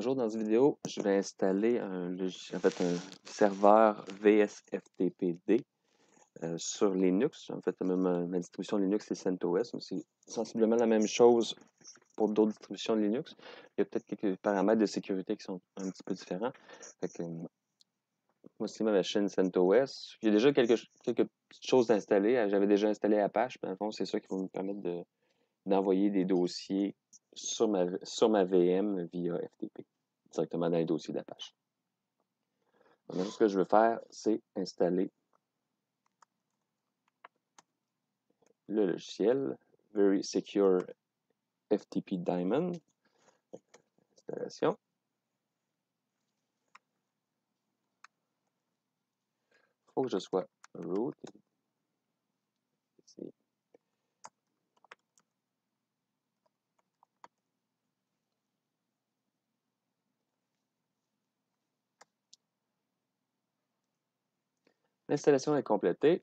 Bonjour, dans cette vidéo, je vais installer un serveur VSFTPD sur Linux. En fait, ma distribution Linux, c'est CentOS, mais c'est sensiblement la même chose pour d'autres distributions de Linux. Il y a peut-être quelques paramètres de sécurité qui sont un petit peu différents. Fait que, moi, c'est ma machine CentOS. Il y a déjà quelques petites choses installées. J'avais déjà installé Apache, mais en fond, c'est ça qui va me permettre d'envoyer des dossiers sur ma VM via FTP, directement dans les dossiers d'Apache. Donc, ce que je veux faire, c'est installer le logiciel Very Secure FTP Daemon. Installation. Il faut que je sois root. Ici. L'installation est complétée.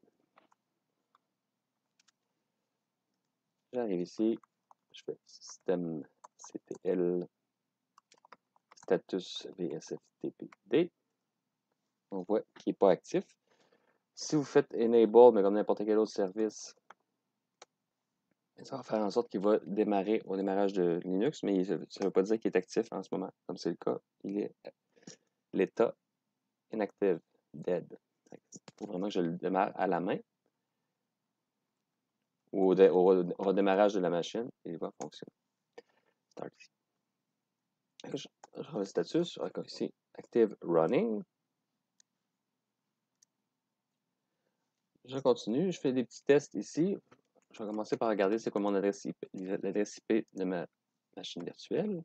J'arrive ici, je fais système CTL status VSFTPD. On voit qu'il n'est pas actif. Si vous faites enable, mais comme n'importe quel autre service, ça va faire en sorte qu'il va démarrer au démarrage de Linux, mais ça ne veut pas dire qu'il est actif en ce moment, comme c'est le cas. Il est l'état inactive, dead. Il faut vraiment que je le démarre à la main ou au redémarrage de la machine et il va fonctionner. Start ici. Je remets le status, ici, active running. Je continue, je fais des petits tests ici. Je vais commencer par regarder c'est quoi mon adresse IP, l'adresse IP de ma machine virtuelle.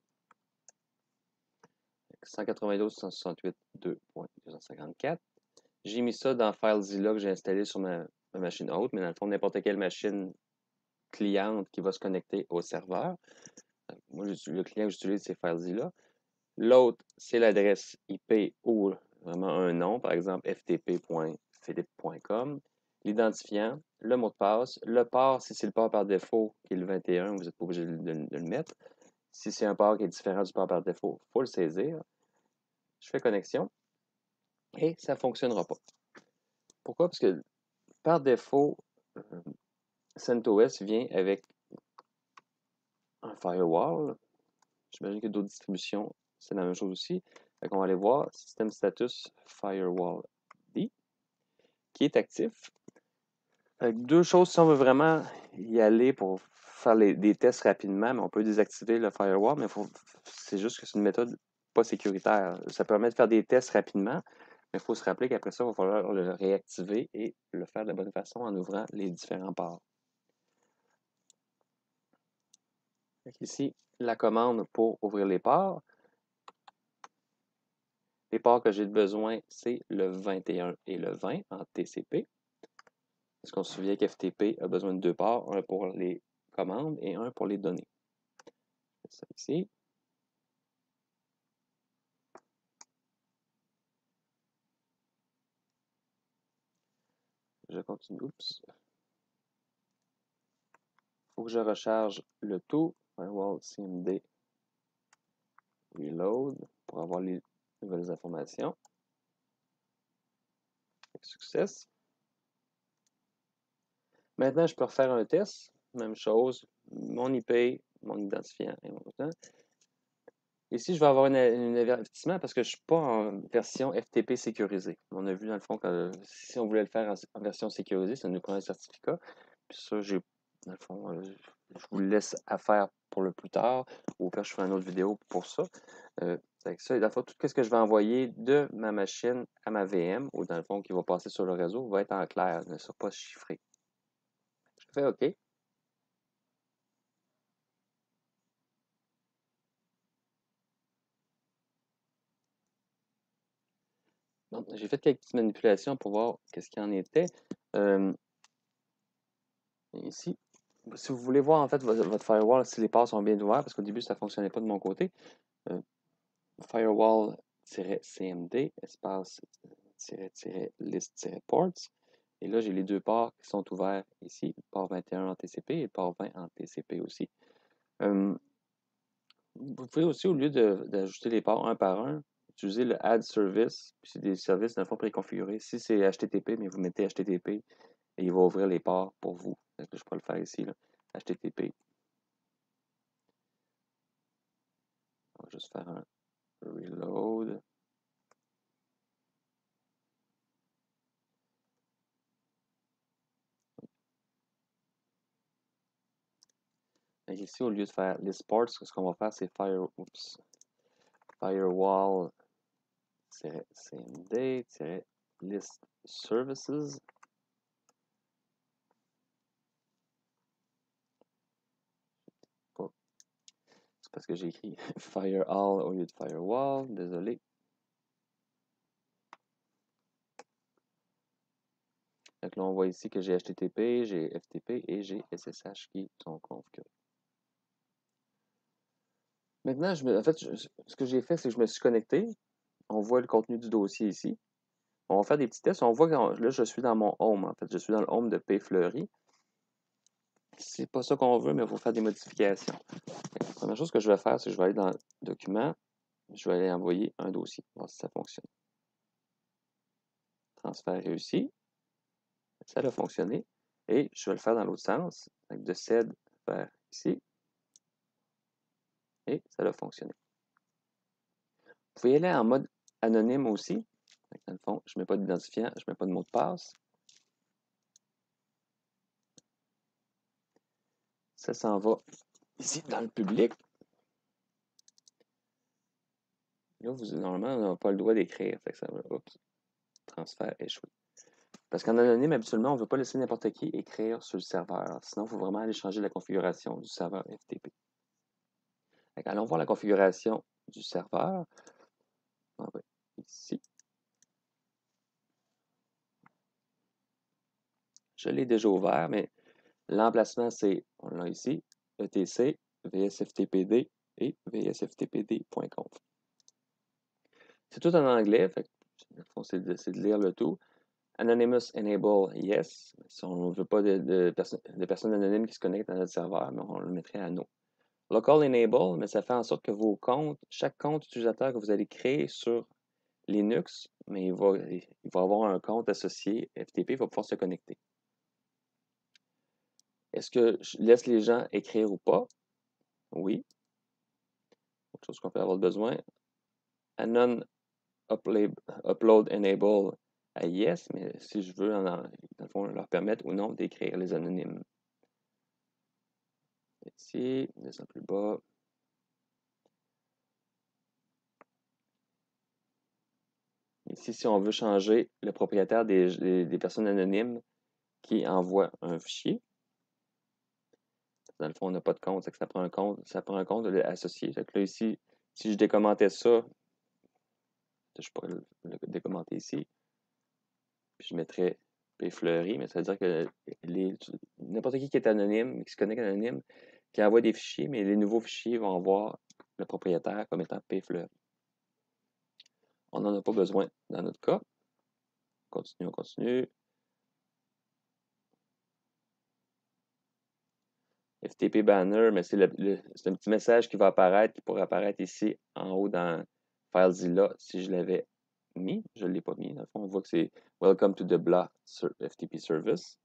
192.168.2.254. J'ai mis ça dans FileZilla que j'ai installé sur ma machine haute, mais dans le fond, n'importe quelle machine cliente qui va se connecter au serveur. Moi, le client que j'utilise, c'est FileZilla. L'autre, c'est l'adresse IP ou vraiment un nom, par exemple ftp.philippe.com. L'identifiant, le mot de passe, le port, si c'est le port par défaut qui est le 21, vous n'êtes pas obligé de le mettre. Si c'est un port qui est différent du port par défaut, il faut le saisir. Je fais connexion et ça ne fonctionnera pas. Pourquoi? Parce que par défaut, CentOS vient avec un firewall. J'imagine que d'autres distributions, c'est la même chose aussi. Fait qu'on va aller voir système status firewall D qui est actif. Avec deux choses, si on veut vraiment y aller pour faire des tests rapidement, mais on peut désactiver le firewall, mais c'est juste que c'est une méthode pas sécuritaire. Ça permet de faire des tests rapidement, mais il faut se rappeler qu'après ça, il va falloir le réactiver et le faire de la bonne façon en ouvrant les différents ports. Ici, la commande pour ouvrir les ports. Les ports que j'ai besoin, c'est le 21 et le 20 en TCP. Parce qu'on se souvient qu'FTP a besoin de deux ports, un pour les commandes et un pour les données. Ça ici. Je continue. Oups. Il faut que je recharge le tout. Firewall CMD Reload pour avoir les nouvelles informations. Succès. Maintenant, je peux refaire un test. Même chose. Mon IP, mon identifiant et mon temps. Ici, je vais avoir un avertissement parce que je ne suis pas en version FTP sécurisée. On a vu dans le fond que si on voulait le faire en version sécurisée, ça nous prend un certificat. Puis ça, dans le fond, je vous le laisse à faire pour le plus tard ou quand je ferai une autre vidéo pour ça. Avec ça, dans le fond, tout ce que je vais envoyer de ma machine à ma VM ou dans le fond qui va passer sur le réseau va être en clair, ne sera pas chiffré. Je fais OK. Donc, j'ai fait quelques petites manipulations pour voir qu'est-ce qu'il en était. Ici, si vous voulez voir en fait votre firewall, si les ports sont bien ouverts, parce qu'au début, ça ne fonctionnait pas de mon côté, firewall-cmd, espace-list-ports. Et là, j'ai les deux ports qui sont ouverts ici, le port 21 en TCP et le port 20 en TCP aussi. Vous pouvez aussi, au lieu d'ajouter les ports un par un, utiliser le Add Service, puis c'est des services dans le fond préconfigurés. Si c'est HTTP, mais vous mettez HTTP et il va ouvrir les ports pour vous. Donc, je peux le faire ici, là. HTTP. On va juste faire un reload. Donc ici, au lieu de faire les ports, ce qu'on va faire, c'est firewall cmd-list services. C'est parce que j'ai écrit firewall au lieu de firewall, désolé. Donc là, on voit ici que j'ai HTTP, j'ai FTP et j'ai SSH qui sont configurés. Maintenant, en fait, ce que j'ai fait, c'est que je me suis connecté. On voit le contenu du dossier ici. On va faire des petits tests. On voit que là, je suis dans mon home. En fait, je suis dans le home de Payfleury. C'est pas ça qu'on veut, mais il faut faire des modifications. La première chose que je vais faire, c'est que je vais aller dans Documents. Je vais aller envoyer un dossier, voir si ça fonctionne. Transfert réussi. Ça a fonctionné. Et je vais le faire dans l'autre sens, avec de sed vers ici. Et ça a fonctionné. Vous pouvez aller en mode anonyme aussi. Dans le fond, je ne mets pas d'identifiant, je ne mets pas de mot de passe. Ça s'en va ici dans le public. Là, normalement, on n'a pas le droit d'écrire. Fait que ça va. Oups. Transfert échoué. Parce qu'en anonyme, habituellement, on ne veut pas laisser n'importe qui écrire sur le serveur. Sinon, il faut vraiment aller changer la configuration du serveur FTP. Allons voir la configuration du serveur. On va ici. Je l'ai déjà ouvert, mais l'emplacement, c'est, on l'a ici, etc, vsftpd et vsftpd.conf. C'est tout en anglais, fait c'est de lire le tout. Anonymous Enable, yes. Si on ne veut pas de personnes anonymes qui se connectent à notre serveur, mais on le mettrait à no. Local Enable, mais ça fait en sorte que vos comptes, chaque compte utilisateur que vous allez créer sur Linux, mais il va avoir un compte associé FTP, il va pouvoir se connecter. Est-ce que je laisse les gens écrire ou pas? Oui. Autre chose qu'on peut avoir besoin. Anon Upload Enable à yes, mais si je veux, dans le fond, leur permettre ou non d'écrire les anonymes. Ici, descend plus bas. Ici, si on veut changer le propriétaire des personnes anonymes qui envoient un fichier, dans le fond, on n'a pas de compte, ça prend un compte associé. Donc là, ici, si je décommentais ça, je pourrais le décommenter ici. Puis je mettrais Payfleury, mais ça veut dire que n'importe qui est anonyme, qui se connecte anonyme, qui envoie des fichiers, mais les nouveaux fichiers vont avoir le propriétaire comme étant Payfleury. On n'en a pas besoin dans notre cas. On continue. FTP banner, mais c'est un petit message qui va apparaître, qui pourrait apparaître ici en haut dans FileZilla si je l'avais mis. Je ne l'ai pas mis. Dans le fond, on voit que c'est Welcome to the blah FTP service.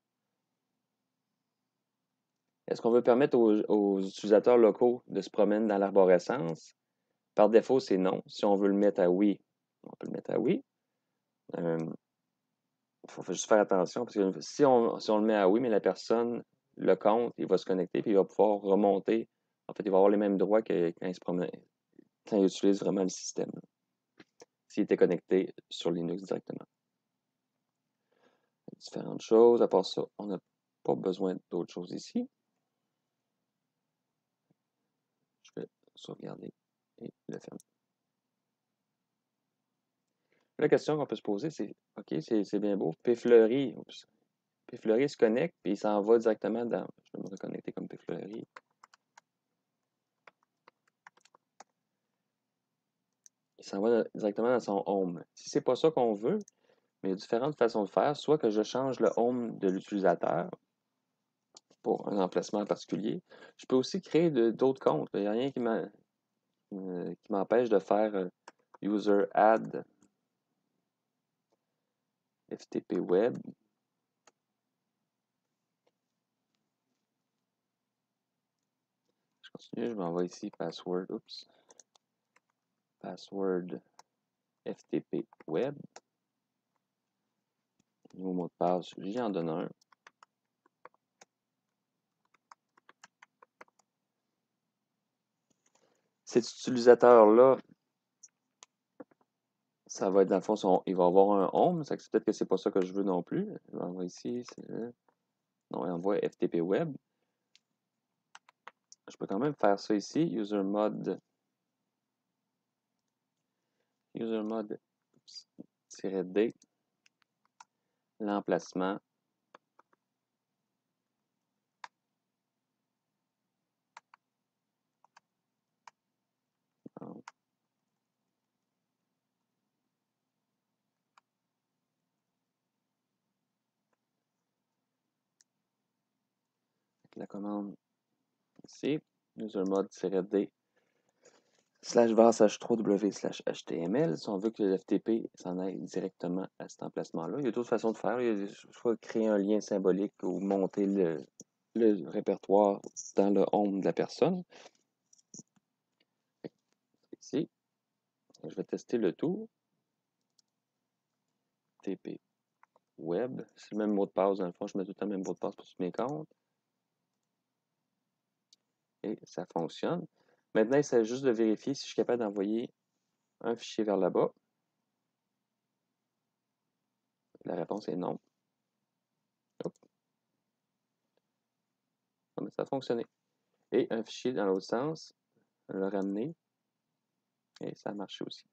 Est-ce qu'on veut permettre aux utilisateurs locaux de se promener dans l'arborescence? Par défaut, c'est non. Si on veut le mettre à oui, on peut le mettre à oui. Il faut juste faire attention parce que si on le met à oui, mais la personne, le compte, il va se connecter puis il va pouvoir remonter. En fait, il va avoir les mêmes droits que quand il se promène, quand il utilise vraiment le système. S'il était connecté sur Linux directement. Différentes choses. À part ça, on n'a pas besoin d'autres choses ici. Je vais sauvegarder et le fermer. La question qu'on peut se poser, c'est OK, c'est bien beau. Payfleury se connecte, puis il s'en va directement dans. Je vais me reconnecter comme Payfleury. Il s'en va directement dans son home. Si c'est pas ça qu'on veut, mais il y a différentes façons de faire. Soit que je change le home de l'utilisateur pour un emplacement particulier. Je peux aussi créer d'autres comptes. Il n'y a rien qui m'a. qui m'empêche de faire user add FTP web. Je continue, je m'envoie ici password, oups, password FTP web. Nouveau mot de passe, j'en donne un. Cet utilisateur-là, ça va être dans le fond, il va avoir un home, ça peut-être que c'est pas ça que je veux non plus. Je vais envoyer ici, non, il envoie FTP web. Je peux quand même faire ça ici, usermod -d, l'emplacement. La commande ici, usermod-d /var/3w/html. Si on veut que le FTP s'en aille directement à cet emplacement-là, il y a d'autres façons de faire. Il y a soit créer un lien symbolique ou monter le répertoire dans le home de la personne. Ici, je vais tester le tout. FTP web, c'est le même mot de passe dans le fond, je mets tout le temps le même mot de passe pour tous mes comptes. Et ça fonctionne. Maintenant, il s'agit juste de vérifier si je suis capable d'envoyer un fichier vers là-bas. La réponse est non. Hop. Ça a fonctionné. Et un fichier dans l'autre sens, le ramener. Et ça a marché aussi.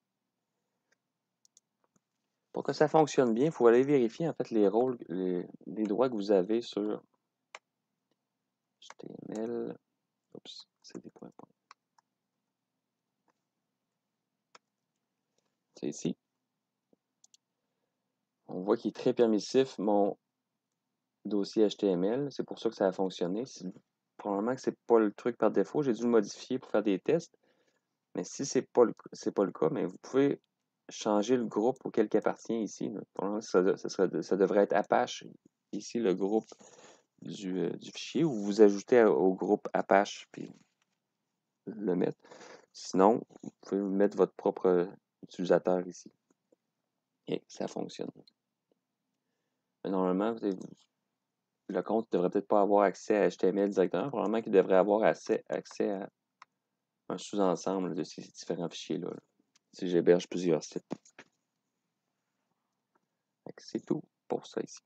Pour que ça fonctionne bien, il faut aller vérifier en fait les rôles, les droits que vous avez sur HTML. Oups, c'est des points. C'est ici. On voit qu'il est très permissif, mon dossier HTML. C'est pour ça que ça a fonctionné. Probablement que c'est pas le truc par défaut. J'ai dû le modifier pour faire des tests. Mais si c'est pas le cas, mais vous pouvez changer le groupe auquel il appartient ici. Ça devrait être Apache, ici le groupe du fichier, ou vous ajoutez au groupe Apache puis le mettre. Sinon, vous pouvez mettre votre propre utilisateur ici. Et ça fonctionne. Mais normalement, le compte ne devrait peut-être pas avoir accès à HTML directement. Probablement qu'il devrait avoir accès à un sous-ensemble de ces différents fichiers-là. Si j'héberge plusieurs sites. C'est tout pour ça ici.